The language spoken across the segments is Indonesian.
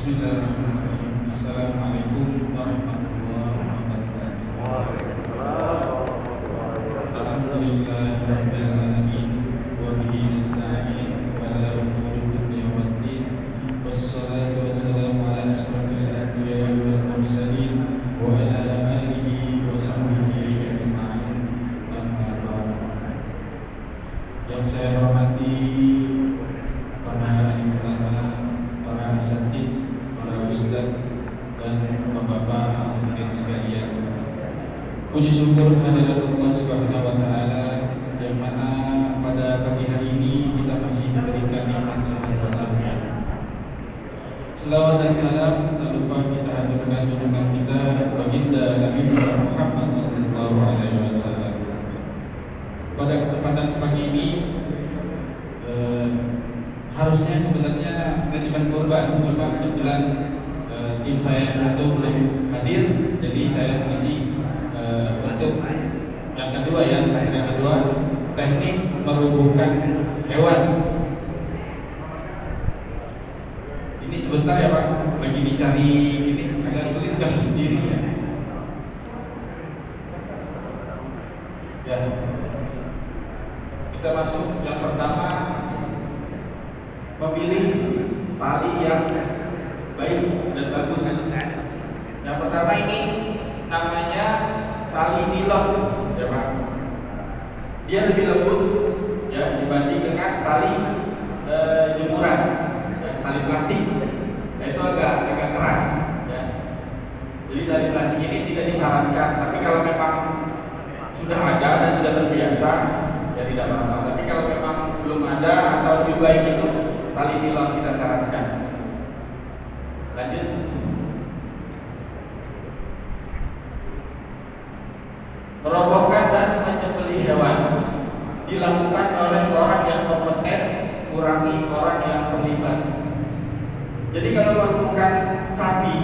Bismillahirrahmanirrahim. Assalamualaikum warahmatullahi wabarakatuh. Alhamdulillahirabbil alamin wa bihi nasta'in ala umuri dunya waddin. Wassalatu wassalamu ala asrofil anbiya'i wal mursalin wa ala alihi wa sahbihi ajma'in. Amma ba'd. Yang saya hormati para alim ulama, para asatidz, para ustadz dan bapak-bapak hadirin sekalian. Puji syukur kehadirat Allah Subhanahu wa taala yang mana pada pagi hari ini kita masih diberikan nikmat sehat walafiat. Selawat dan salam tak lupa kita haturkan junjungan kita baginda Nabi Muhammad sallallahu alaihi wasallam. Pada kesempatan pagi ini harusnya sebenarnya manajemen kurban, cuma kebetulan tim saya yang satu belum hadir, jadi saya mengisi untuk yang kedua ya, materi yang kedua, teknik merubuhkan hewan. Ini sebentar ya Pak, lagi dicari ini agak sulit kalau sendiri ya. Ya, kita masuk yang pertama. Memilih tali yang baik dan bagus. Yang pertama ini namanya tali nilon, ya Pak. Dia lebih lembut ya dibanding dengan tali jemuran, ya, tali plastik. Nah, itu agak keras. Ya. Jadi tali plastik ini tidak disarankan. Tapi kalau memang sudah ada dan sudah terbiasa, ya tidak apa-apa. Tapi kalau memang belum ada atau lebih baik itu tali nilon kita sarankan. Lanjut. Merobohkan dan menyembelih hewan dilakukan oleh orang yang kompeten, kurangi orang yang terlibat. Jadi kalau menemukan sapi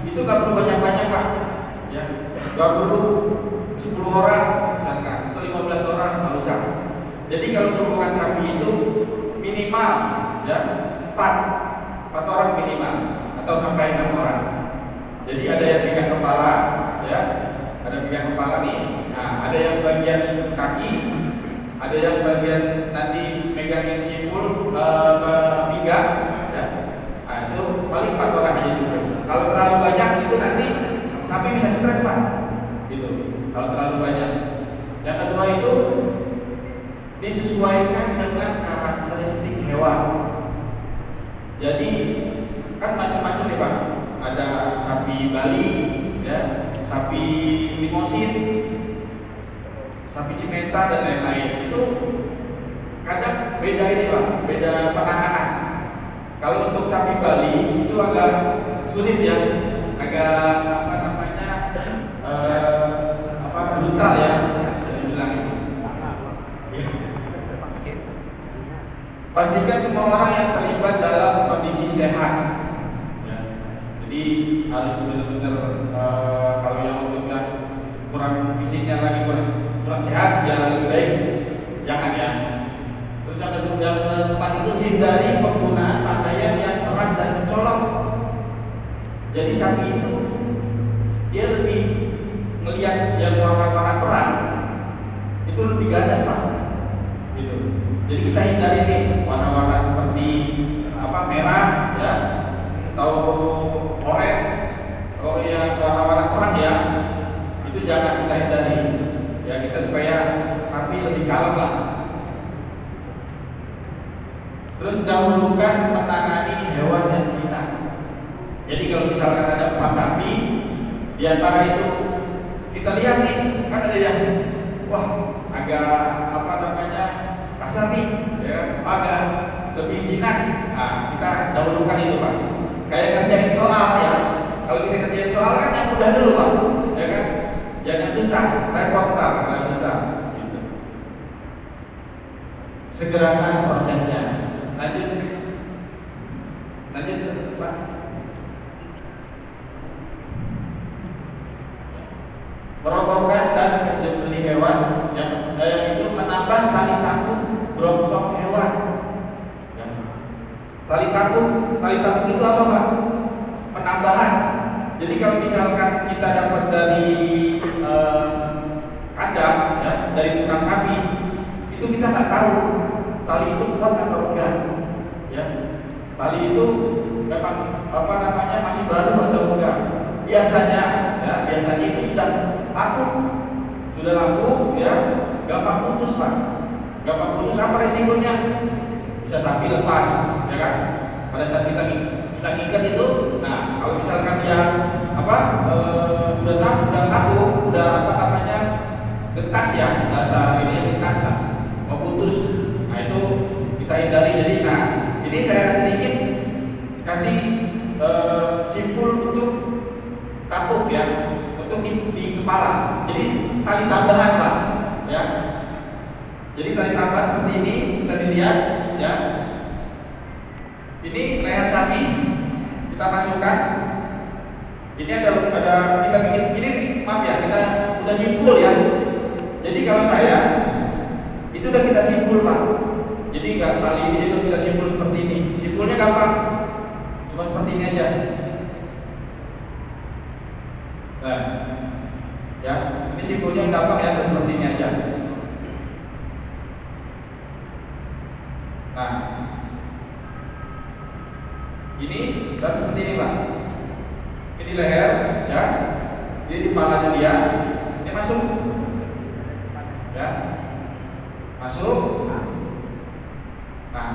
itu gak perlu banyak-banyak Pak, ya, gak perlu 10 orang misalkan atau 15 orang, nggak usah. Jadi kalau menemukan sapi itu minimal ya 4 orang minimal atau sampai 6 orang. Jadi ada yang pegang kepala ya, ada pegang kepala nih. Nah, ada yang bagian kaki, ada yang bagian nanti megangin simpul pinggang ya. Nah, itu paling 4 orang aja cukup. Kalau terlalu banyak itu nanti sapi bisa stres Pak. Gitu. Kalau terlalu banyak. Yang kedua itu disesuaikan dengan karakteristik hewan. Jadi kan macam-macam ya Pak. Ada sapi Bali, ya, sapi limosin, sapi Simental dan lain-lain. Itu kadang beda ini Pak, beda penanganan. Kalau untuk sapi Bali itu agak sulit ya, agak brutal ya, bisa dibilang. Pastikan semua orang yang terlibat dalam kondisi sehat. Ya. Jadi harus benar-benar kalau yang untuk yang kurang fisiknya lagi kurang sehat, ya lebih baik jangan ya. Terus yang kedua, yang keempat itu hindari penggunaan pakaian yang terang dan mencolok. Jadi sapi itu dia lebih melihat yang warna-warna terang itu lebih ganas Pak. Gitu. Jadi kita hindari nih warna-warna seperti merah ya atau orange. Kalau yang warna-warna terang ya itu jangan kita hindari. Ya kita supaya sapi lebih kalem lah. Terus dahulukan menangani hewan yang jinak. Jadi kalau misalkan ada 4 sapi, di antara itu kita lihat nih kan ada yang agak kasar nih, ya, agak lebih jinak. Nah, kita dahulukan itu Pak. Kayak kerjain soal ya. Kalau kita kerjain soal kan yang mudah dulu Pak, ya kan? Jangan susah, repot Pak, nggak susah. Gitu. Segerakan prosesnya. Lanjut Pak. Merobohkan dan menyembelih hewan yang itu menambah tali takut brongsong hewan. Ya. Tali takut itu apa Pak? penambahan. Jadi kalau misalkan kita dapat dari kandang, ya, dari tukang sapi, itu kita nggak tahu tali itu kuat atau enggak, ya. Tali itu memang masih baru atau enggak. Biasanya, ya, biasanya itu sudah laku, ya, gampang putus, Pak. Gampang putus. Apa resikonya? Bisa sapi lepas, ya kan? Pada saat kita ngikat itu, nah kalau misalkan dia udah kaku, getas, ya, bahasa ini getas lah, mau putus. Nah itu kita hindari. Jadi, nah ini saya sedikit kasih simpul untuk tapuk, ya, untuk di kepala. Jadi tali tambahan, Pak, ya. Jadi tali tambahan seperti ini bisa dilihat, ya. Ini leher sapi kita masukkan. Ini ada kita bikin ini, maaf ya, kita udah simpul, ya. Jadi kalau saya itu udah kita simpul, Pak. Jadi nggak tali ini udah kita simpul seperti ini. Simpulnya gampang, cuma seperti ini aja. Nah, ya, ini simpulnya gampang, ya, seperti ini aja. Nah, ini dan seperti ini, Pak. Ini leher, ya. Ini di kepalanya dia. Ini masuk, ya, masuk. Nah,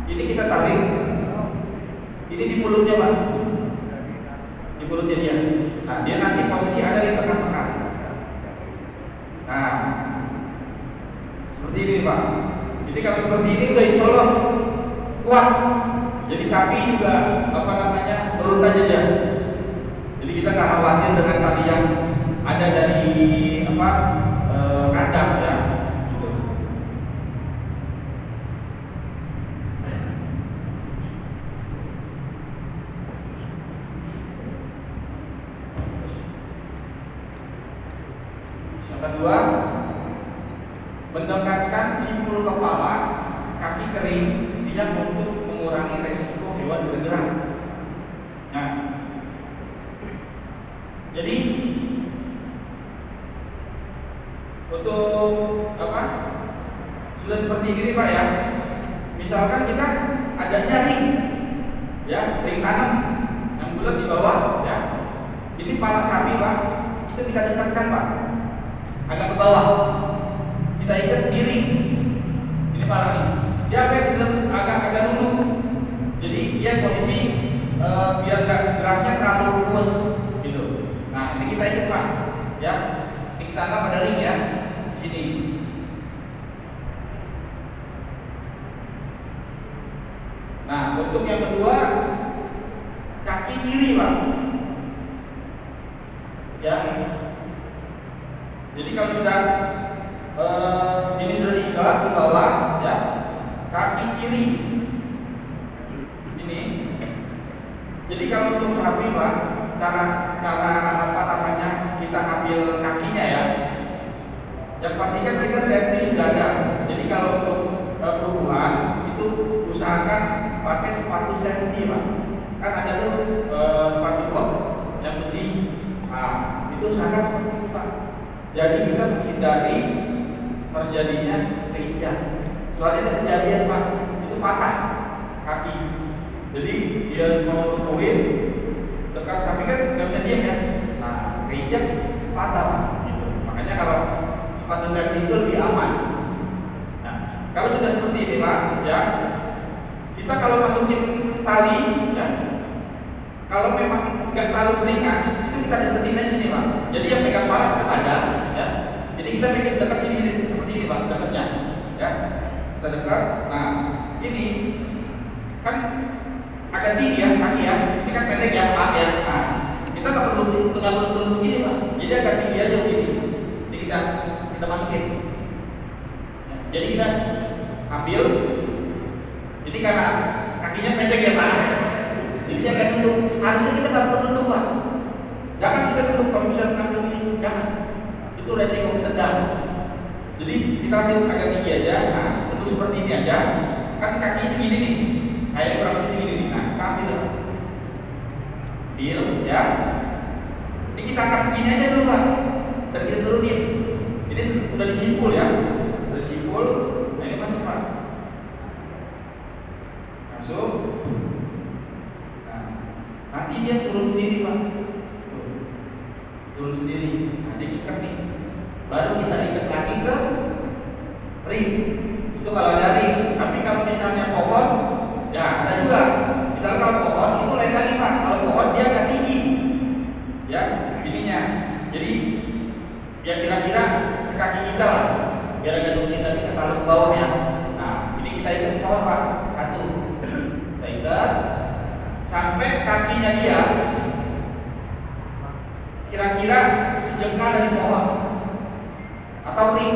ini kita tarik. Ini di mulutnya, Pak. Di mulutnya dia. Nah, dia nanti posisi ada di tengah-tengah. Nah, seperti ini, Pak. Jadi kalau seperti ini udah insya Allah kuat. Jadi sapi juga menurut aja dia. Jadi kita nggak khawatir dengan tali yang ada dari kandang, ya. Gitu. Yang kedua, mendekatkan simpul kepala, kaki kering, tidak untuk mengurangi resiko hewan bergerak. Nah, jadi untuk sudah seperti ini, Pak, ya. Misalkan kita adanya ring, ya, ring tanam yang bulat di bawah, ya. Ini kepala sapi, Pak, itu kita dekatkan, Pak, agak ke bawah. Kita ikat di ring. Ini kepala nih. Dia agak nunduk. Jadi dia posisi biar geraknya terlalu lurus, gitu. Nah, ini kita ikat, Pak, ya. Ini kita anggap ada ring, ya, di sini. Nah, untuk yang kedua, kaki kiri, Pak, ya. Jadi kalau sudah ini sudah diikat di bawah, ya, kaki kiri ini. Jadi kalau untuk sapi, Pak, cara kita ambil kakinya, ya. Yang pastikan kita safety sudah ada. Jadi kalau untuk perubahan itu usahakan pakai sepatu safety, Pak. Kan ada tuh sepatu box yang besi. Nah, itu usahakan seperti itu, Pak. Jadi kita menghindari terjadinya keinjak. Soalnya ada kejadian, Pak, itu patah kaki. Jadi dia mau nurunin dekat sapi kan nggak bisa diam, ya. Nah, keinjak patah, Pak. Gitu. Makanya kalau sepatu safety itu lebih aman. Nah, kalau sudah seperti ini, Pak, ya, kita kalau masukin tali, ya, kalau memang nggak terlalu beringas, itu kita deketin aja sini, Pak. Jadi yang pegang kepala ada, ya. Jadi kita pegang dekat sini seperti ini, Pak, dekatnya, ya. Kita dekat. Nah, ini kan agak tinggi, ya, kaki, ya. Ini kan pendek, ya, Pak, ya. Nah, kita nggak perlu turun begini, Pak. Jadi agak tinggi aja begini. Jadi kita masukin. Jadi kita ambil. Ini karena kakinya pendek, ya, Pak. Jadi saya akan duduk. Harusnya kita nggak perlu duduk, Pak. Jangan kita duduk kalau misalnya ngambil ini, jangan. Itu resiko tendang. Jadi kita ambil agak tinggi aja. Nah, duduk seperti ini aja. Kan kaki segini nih, kayak kurang lebih segini nih. Nah, kita ambil. feel ya. Ini kita angkat begini aja dulu Pak, dan kita turunin. Ini sudah disimpul ya, sudah disimpul. Nah ini masuk Pak, masuk. Nah, nanti dia turun sendiri Pak, turun sendiri. Nah dia ikat nih, baru kita ikat lagi ke ring. Itu kalau ada ring. Tapi kalau misalnya pohon, ya ada juga. Misalnya kalau pohon itu lain lagi Pak. Kalau pohon dia agak tinggi, ya ininya. Jadi ya kira-kira sekaki kita lah, biar agak turun tapi kita taruh ke bawah ya. Nah ini kita ikat ke pohon Pak. Satu, kita ikat sampai kakinya dia kira-kira sejengkal dari pohon atau ring,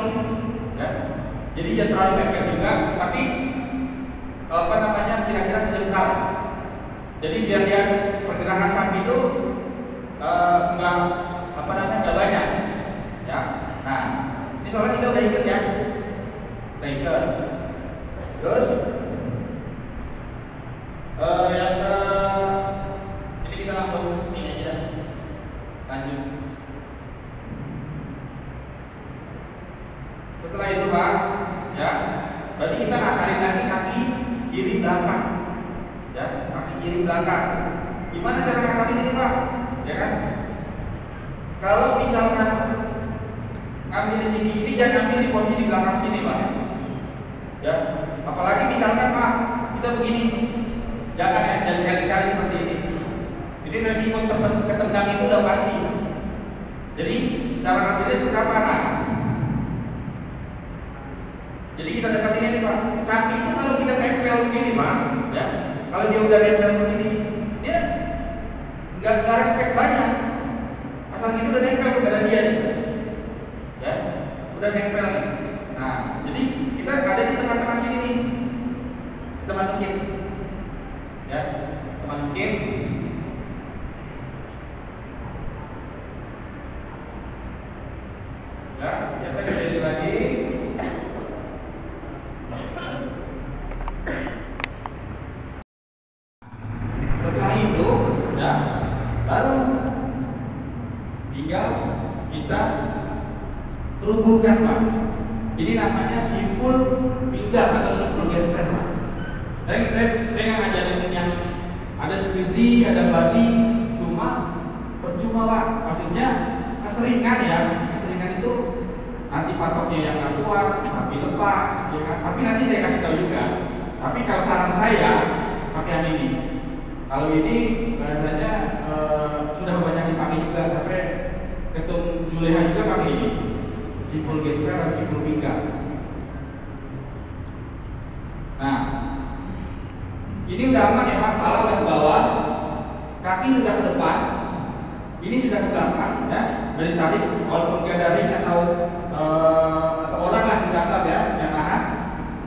ya. Jadi jangan terlalu mepet juga, tapi apa namanya kira-kira sejengkal. Jadi biar dia pergerakan sapi itu enggak apa namanya enggak banyak, ya. Nah ini soalnya kita udah ikat ya, kita ikat. Terus yang ke ini kita langsung ini aja dah, lanjut. Setelah itu Pak, ya, berarti kita akalin lagi kaki kiri belakang, ya, kaki kiri belakang. Gimana cara ngakalin ini Pak? Ya kan? Kalau misalkan ngambil di sini, ini jangan ambil di posisi di belakang sini Pak, ya. Apalagi misalkan Pak, kita begini, jangan ya, jangan sekali-sekali seperti ini. Ini resiko ketendang itu udah pasti. Jadi cara ngambilnya seperti apa? Nah, jadi kita deketin ini Pak. Sapi itu kalau kita tempel begini Pak, ya, kalau dia udah nempel begini, dia nggak respect banyak. Asal gitu udah nempel ke badan dia, ya, udah nempel. Nah, jadi kita ada di tengah-tengah sini nih, kita masukin, ya, kita masukin. Ya, biasa kita jadi lagi. Setelah itu, ya, baru tinggal kita rubuhkan Pak. Ini namanya simpul pinggang atau simpul gesper Pak. Saya nggak ngajarin yang ada squeezy, ada body, cuma percuma Pak. Maksudnya keseringan ya, keseringan itu nanti patoknya yang nggak kuat, sapi lepas, ya kan? Tapi nanti saya kasih tahu juga. Tapi kalau saran saya pakai yang ini. Kalau ini bahasanya sudah banyak dipakai juga, sampai ketum Juleha juga pakai ini. Simpul gesper atau simpul pinggang. Nah, ini udah aman ya Pak, kepala udah ke bawah, kaki sudah ke depan, ini sudah ke belakang, ya, dari tarik, walaupun gak dari atau orang lah kita anggap ya, yang nahan.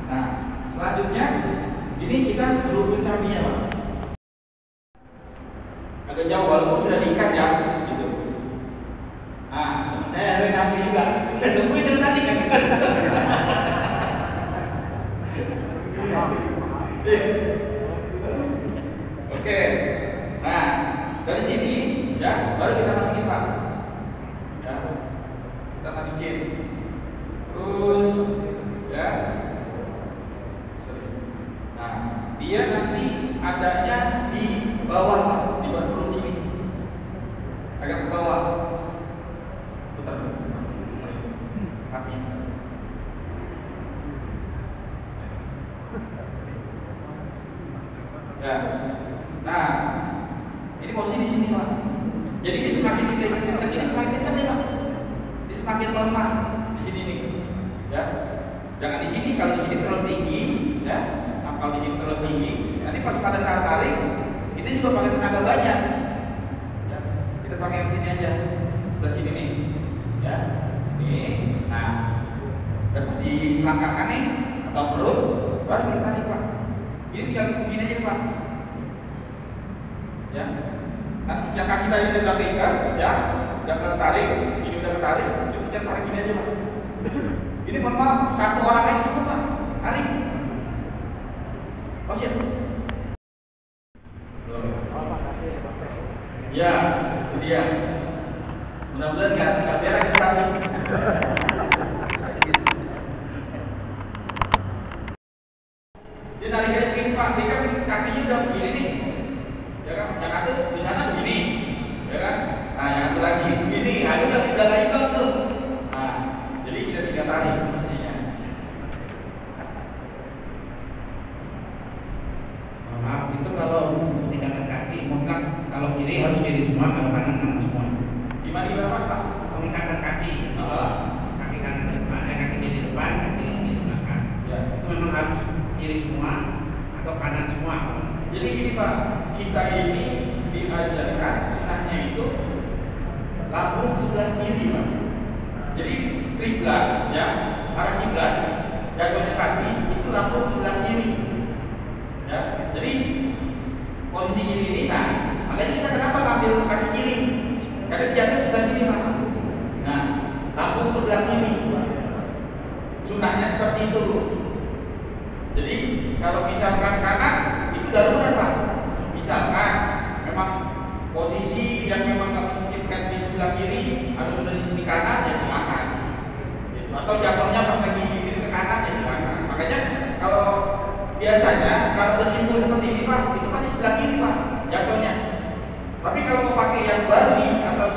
Nah, selanjutnya ini kita berhubung sapinya Pak. Agak jauh walaupun sudah diikat ya, gitu. Nah, teman saya ada napi juga, saya tungguin dari tadi kan. Oke, nah dari sini ya baru kita masukin Pak, ya kita masukin, terus ya, nah dia nanti adanya di bawah Pak, di bawah perut sini, agak ke bawah, putar, kaki. Ya. Nah, ini posisi di sini Pak. Jadi ini semakin kencang, ini semakin kencang nih Pak. Ini semakin melemah di sini nih. Ya. Jangan di sini, kalau di sini terlalu tinggi, ya. Nah, kalau di sini terlalu tinggi, nanti pas pada saat tarik, kita juga pakai tenaga banyak. Ya. Kita pakai yang sini aja, sebelah sini nih. Ya. Ini. Nah, dan pas diselangkakan nih atau perut, baru kita tarik Pak. Ini tinggal begini aja Pak, ya. Nah, yang kaki tadi saya sudah terikat, ya, udah ketarik, ini udah ketarik, jadi kita tarik ini aja Pak. Ini mohon maaf, satu orang aja cukup Pak, tarik. Oh siap. Ya, itu dia. Mudah-mudahan nggak berak di samping. Dia narik kayak begini Pak, dia kan kakinya udah begini nih, ya kan? Yang atas di sana begini, ya kan? Nah, yang satu lagi begini, nah itu udah nggak imbang tuh. Nah, jadi kita tinggal tarik posisinya. Maaf, itu kalau untuk tingkatan kaki mutlak kalau kiri harus kiri semua, kalau kanan kanan semua. Gimana Pak? Pengikatan kaki, kaki kanan depan, kaki kiri depan, kaki kiri belakang. Ya. Itu memang harus kiri semua atau kanan semua. Jadi gini Pak, kita ini diajarkan sunahnya itu lambung sebelah kiri Pak. Jadi kiblat ya, arah kiblat jatuhnya kaki itu lambung sebelah kiri. Ya, jadi posisi kiri ini, nah makanya kita kenapa ngambil kaki kiri? Karena jatuh sebelah sini Pak. Nah, lambung sebelah kiri. Sunahnya seperti itu. Jadi kalau misalkan kanan itu darurat Pak. Misalkan memang posisi yang memang nggak memungkinkan di sebelah kiri atau sudah di sini kanan ya silakan. Gitu. Atau jatuhnya pas lagi kiri ke kanan ya silakan. Makanya kalau biasanya kalau udah simpul seperti ini Pak, itu pasti sebelah kiri Pak jatuhnya. Tapi kalau mau pakai yang bali atau